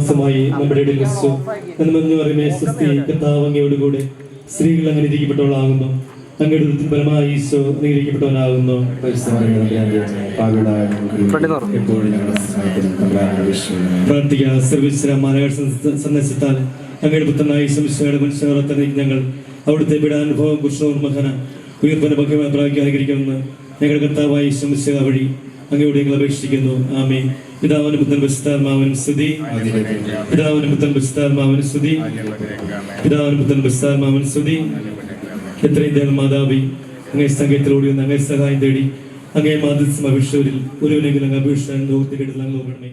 മാംസമായി നമ്മുടെ ഇടയിൽ വസിച്ചു എന്ന് പറയുമേ സ്വസ്തി കർത്താവ് അങ്ങയോടുകൂടെ സ്ത്രീകൾ അങ്ങനെ ഇരിക്കപ്പെട്ടവളാകുന്നു. അങ്ങയുടെ ഉദരത്തിൻ ഫലമായി ഈശോ അനുഗ്രഹിക്കപ്പെട്ടവനാകുന്നു. പ്രാർത്ഥിക്കുക. സർവീശ്വര മാനവ സന്ദേശത്താൽ അങ്ങയുടെ പുത്രനായ ഈശോയുടെ മനുഷ്യർക്ക് ഞങ്ങൾ അവിടുത്തെ പീഡാനുഭവം കുഷ്ഠോന്മഹന ഉയർപ്പന ഭക്ഷ്യമായി പ്രാപിക്കാൻ അനുഗ്രഹിക്കുമെന്ന് ഞങ്ങളുടെ കർത്താവായ ഈശോ വഴി അങ്ങയോട് ഞങ്ങൾ അപേക്ഷിക്കുന്നു. ആമേൻ. പിതാവിനും പുത്രനും പരിശുദ്ധാത്മാവിനും സ്തുതി. പിതാവിനും പുത്രനും പരിശുദ്ധാത്മാവിനും സ്തുതി. പിതാവിനും പുത്രനും പരിശുദ്ധാത്മാവിനും സ്തുതി. എത്രയും ദേവ മാതാവി അങ്ങേ സംഗീതത്തിലൂടെ ഒന്ന് അങ്ങേ സഹായം തേടി അങ്ങേ മാതൃ അഭിഷേകരിൽ ഒരുവനെങ്കിലും അങ്ങ് അഭിഷേകം നോക്കിയിട്ടില്ല നോക്കണമേ.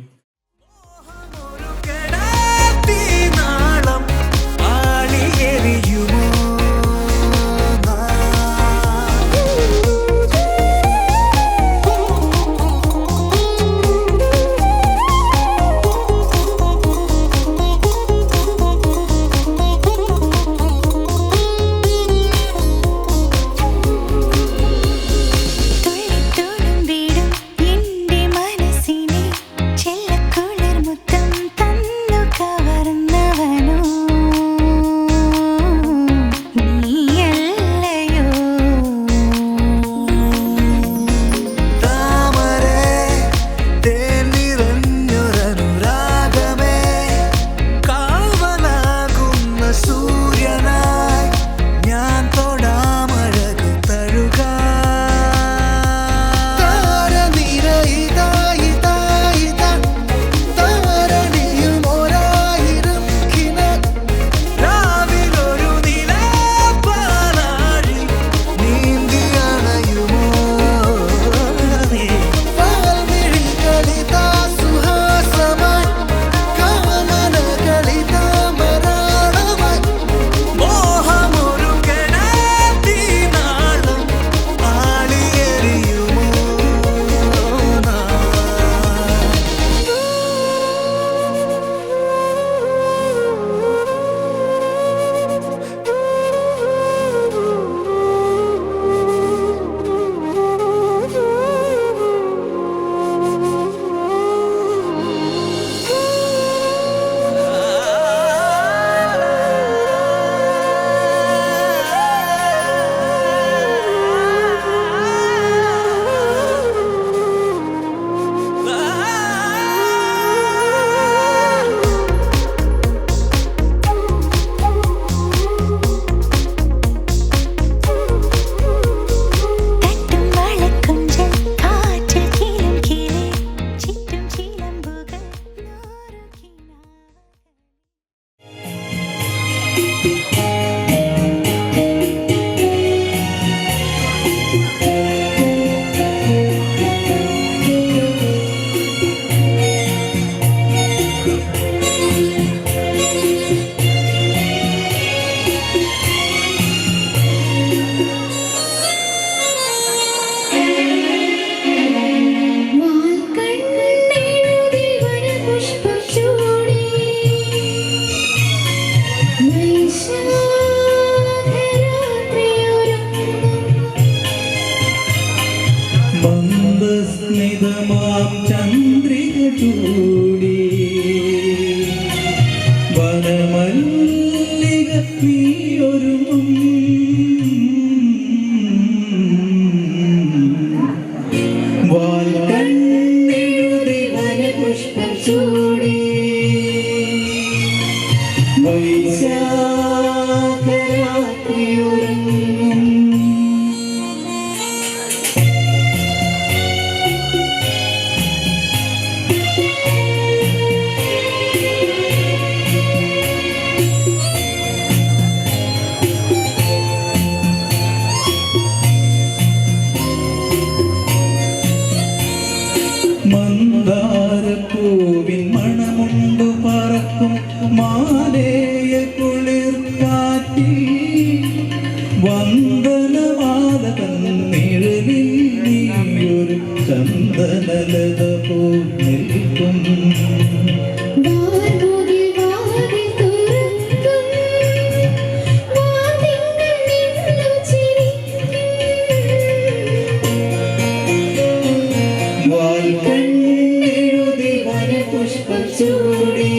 പുഷ്പം ചൂടി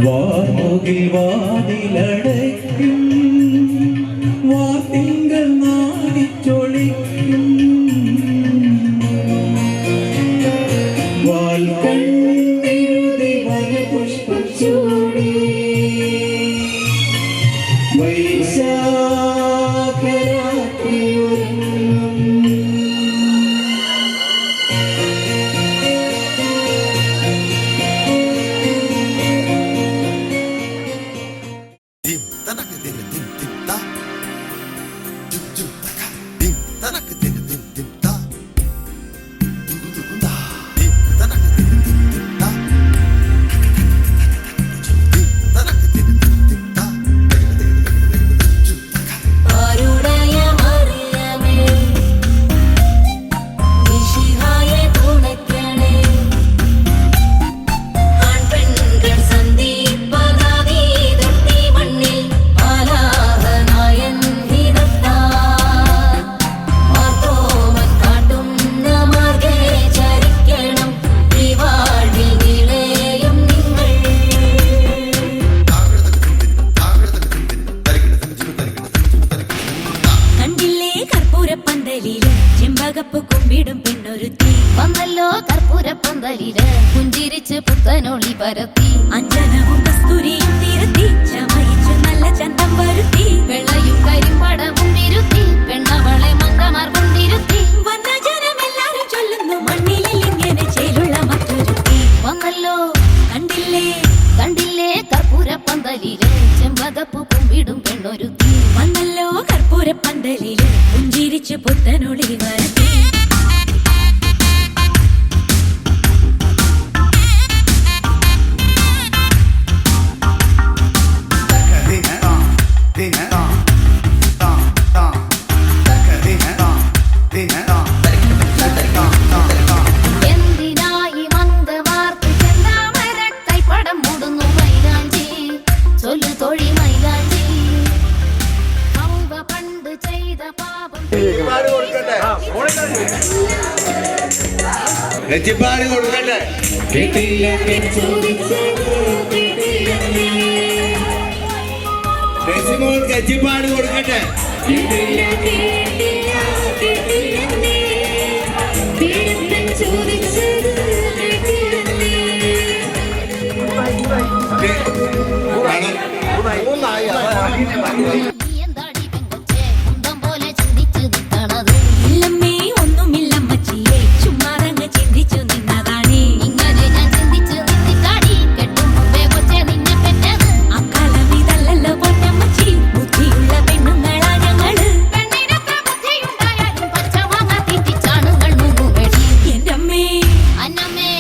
വാർമുകിൽ വാതിലടയ്ക്കും വാർത്തിങ്കൾ നാടിച്ചൊളിക്കും വാൽക്കണ്ണെഴുതി വനപുഷ്പം ചൂടി വൈശാഖരാത്രി കുമ്പിടും പെണ്ണൊരുത്തി വന്നല്ലോ കർപ്പൂരപ്പന്തലില് പുഞ്ചിരിച്ച് പുത്തനൊളി പരത്തി അഞ്ജനവും കസ്തൂരിയും തിരുത്തി ചമയിച്ചു നല്ല ചന്തം വരുത്തി വെള്ളയും കരിമ്പടവും വിരുത്തി പെണ്ണവളെ മങ്കമാർ കൊണ്ടിരുത്തി വന്ന ജനമെല്ലാരും ചൊല്ലുന്നു മണ്ണിലിൽ ഇങ്ങനെ ചേലുള്ള മറ്റൊരുത്തി വന്നല്ലോ കണ്ടില്ലേ കണ്ടില്ലേ കർപ്പൂരപ്പന്തലില് ചെമ്പകപ്പൂ കുമ്പിടും പെണ്ണൊരുത്തി വന്നല്ലോ കർപ്പൂരപ്പന്തലില് പുഞ്ചിരിച്ച് പുത്തനൊളി വരത്തി എന്തിനായി മംഗവാർക്ക് ചെന്താമരക്കൈ പടം മൂടുന്നു മൈലാഞ്ചി ചൊല്ലു തൊഴി മൈലാഞ്ചി ഔവ പണ്ട് ചെയ്ത പാപം നെറ്റിപ്പാട് കൊടുക്കട്ടെ ടെസിമോൾ നെറ്റിപ്പാട് കൊടുക്കട്ടെ എന്താടി പെങ്കൊച്ചേ കുന്തം പോലെ ചിന്തിച്ചു നിൽക്കണത് ഇല്ലമ്മേ ഒന്നുമില്ലമ്മച്ചിയെ ചുമ്മാറങ്ങ് ചിന്തിച്ചു നിന്നതാണേ ഇങ്ങനെ ഞാൻ ചിന്തിച്ചു നിന്നിട്ടാടി കെട്ടും മുമ്പേ കൊച്ചേ നിന്നെ പെറ്റത് അക്കാലം ഇതല്ലല്ലോ പൊന്നമ്മച്ചി ബുദ്ധിയുള്ള പെണ്ണുങ്ങളാ ഞങ്ങള് പെണ്ണിനത്ര ബുദ്ധിയുണ്ടായാലും പച്ചമാങ്ങ തീറ്റിച്ചാണുങ്ങൾ മുമ്പുപെടി എന്റെ അമ്മേ അന്നമ്മേ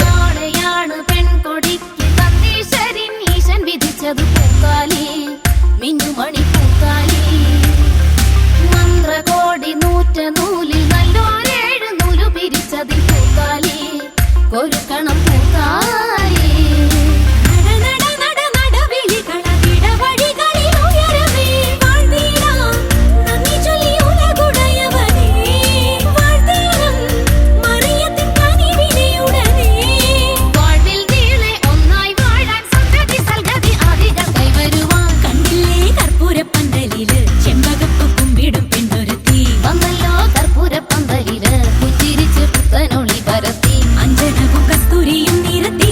നാളെയാണ് പെൺകൊടിക്ക് സതീശരിൻ ഈശൻ വിധിച്ചത് പൂക്കാലി മിന്നുമണി പൂക്കാലി മന്ത്രകോടി നൂറ്റ നൂലിൽ നല്ലോരേഴ് നൂലു പിരിച്ചതിൽ പൂക്കാലി കൊരുക്കണം പൂക്കാലി ചെമ്പകപ്പ് കുമ്പിടും പെണ്ണൊരുത്തി വന്നല്ലോ കർപ്പൂരപ്പന്തലില് പുഞ്ചിരിച്ച് പുത്തനൊളി പരത്തി അഞ്ജനവും കസ്തൂരിയും നിരത്തി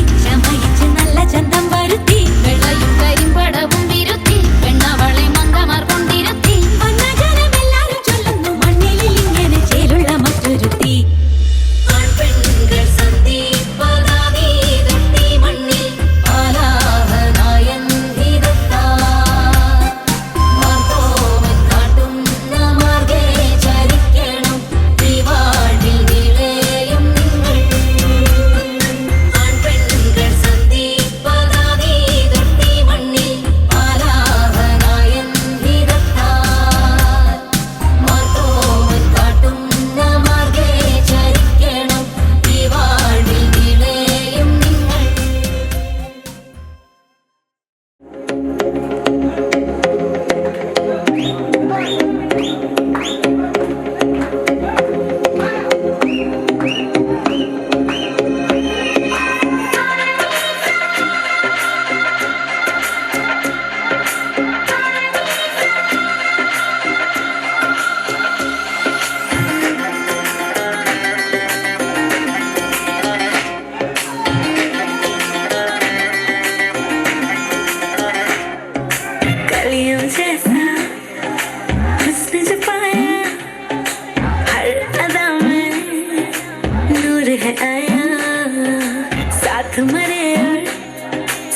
मरे और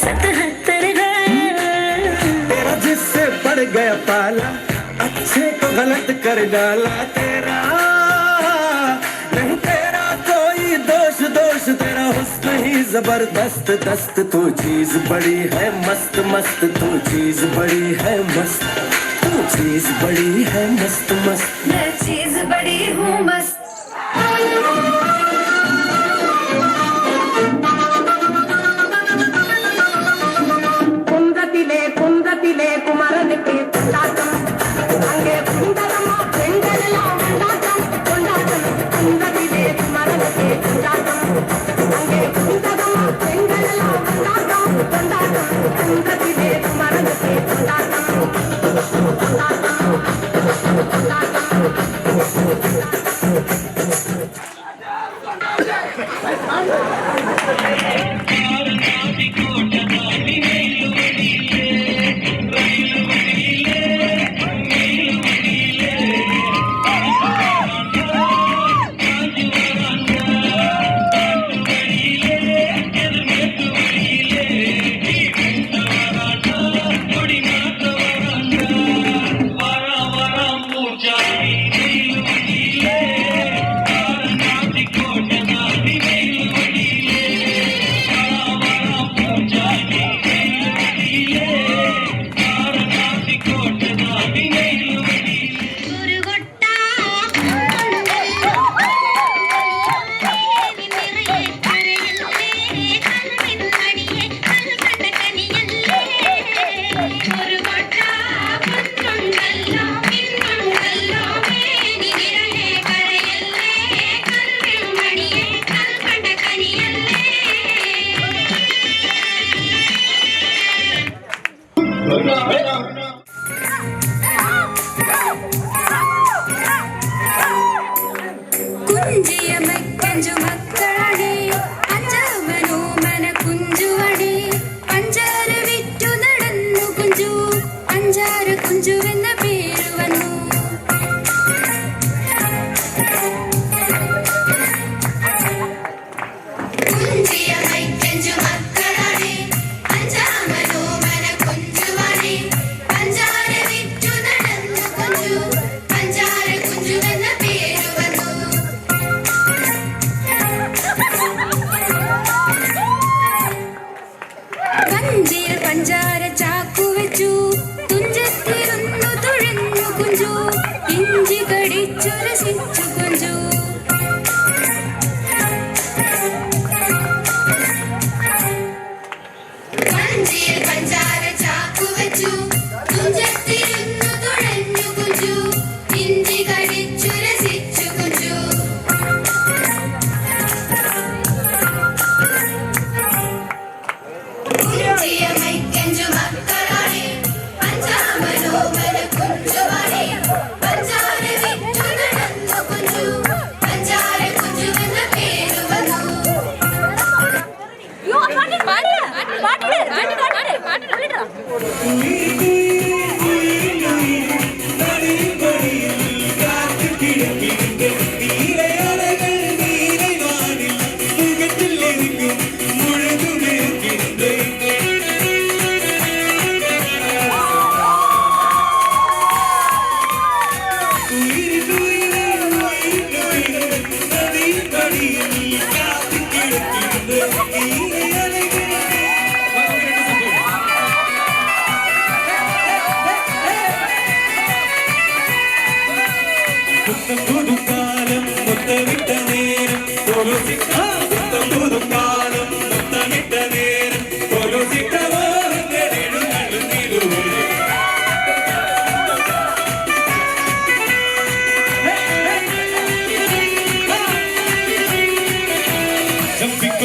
77 घायल। तेरा जिससे पड़ गया पाला, अच्छे को गलत कर डाला तेरा। नहीं तेरा कोई दोष, दोष तेरा हुस्न ही जबरदस्त दस्त। तू चीज बड़ी है मस्त मस्त, तू चीज बड़ी है मस्त, तू चीज बड़ी है मस्त मस्त। मैं चीज बड़ी हूँ मस्त। കുന്തത്തിലെ കുമരനുക്ക് കൊണ്ടാട്ടം, അങ്ങേ കുന്തരമോ പെണ്ണലെല്ലാം കൊണ്ടാട്ടം കൊണ്ടാട്ടം. കുന്തത്തിലെ കുമരനുക്ക് കൊണ്ടാട്ടം, അങ്ങേ കുന്തരമോ പെണ്ണലെല്ലാം കൊണ്ടാട്ടം കൊണ്ടാട്ടം. കുന്തത്തിലെ കുമരനുക്ക് കൊണ്ടാട്ടം കൊണ്ടാട്ടം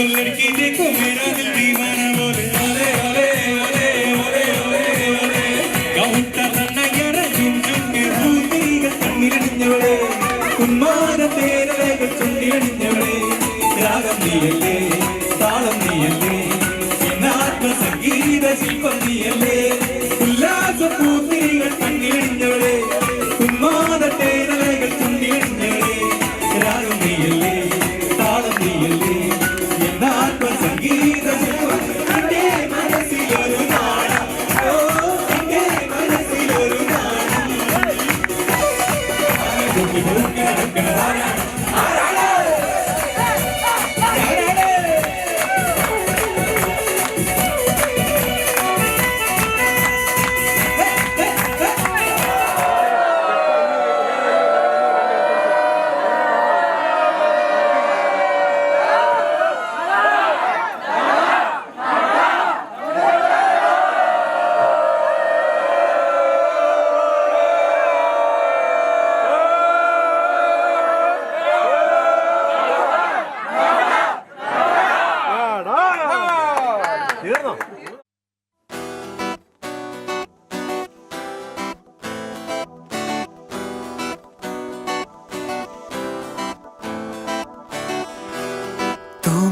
लड़की देखो मेरा दिल दीवाना बोले ओले ओले ओले ओले ओले ओले कौंटा तन्नयर झुम झुम के भूतिകൾ കണ്ണിലണിഞ്ഞവളെ ഉന്മാദ തേരലകൾ ചുണ്ടിലണിഞ്ഞവളെ രാഗം നീയല്ലേ താളം നീയല്ലേ എന്നാത്മ സംഗീത ശില്പം നീയല്ലേ ഉല്ലാസ ഭൂതികൾ കണ്ണിലണിഞ്ഞവളെ ഉന്മാദ തേരലകൾ ചുണ്ടിലണിഞ്ഞവളെ രാഗം നീയല്ലേ താളം നീയല്ലേ സംഗീത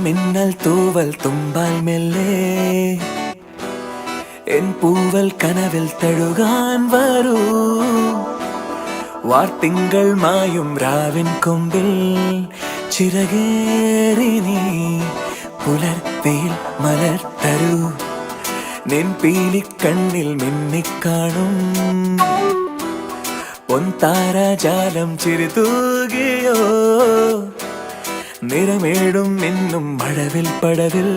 മിന്നൽ തൂവൽ തുമ്പാൽ മെല്ലെ എൻ പൂവൽ കനവിൽ തഴുകാൻ വരൂ വാർത്തിങ്കൾ മായും രാവിൻ കൊമ്പിൽ ചിറകേറി നീ പുലർത്തിയിൽ മലർ തരൂ നിൻ പീലിക്കണ്ണിൽ മിന്നിക്കാണും പൊൻതാരാജാലം ചിരിതൂകിയോ നിറമേടും ഇന്നും മഴവിൽ പടവിൽ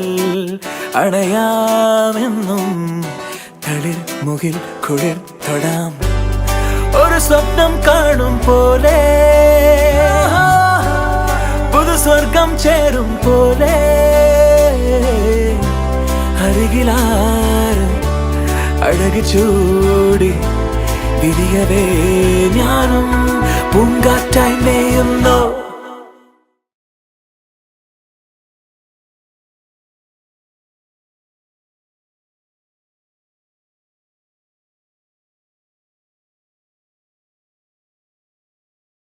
അണയാമെന്നും തളിർ മുകിൽ കുളിർ തൊടാം ഒരു സ്വപ്നം കാണും പോലെ പുതു സ്വർഗം ചേരും പോലെ അരികിലാരും അഴകു ചൂടി വിരിയവേ ഞാനും പൂങ്കാറ്റായി മേയുന്നോ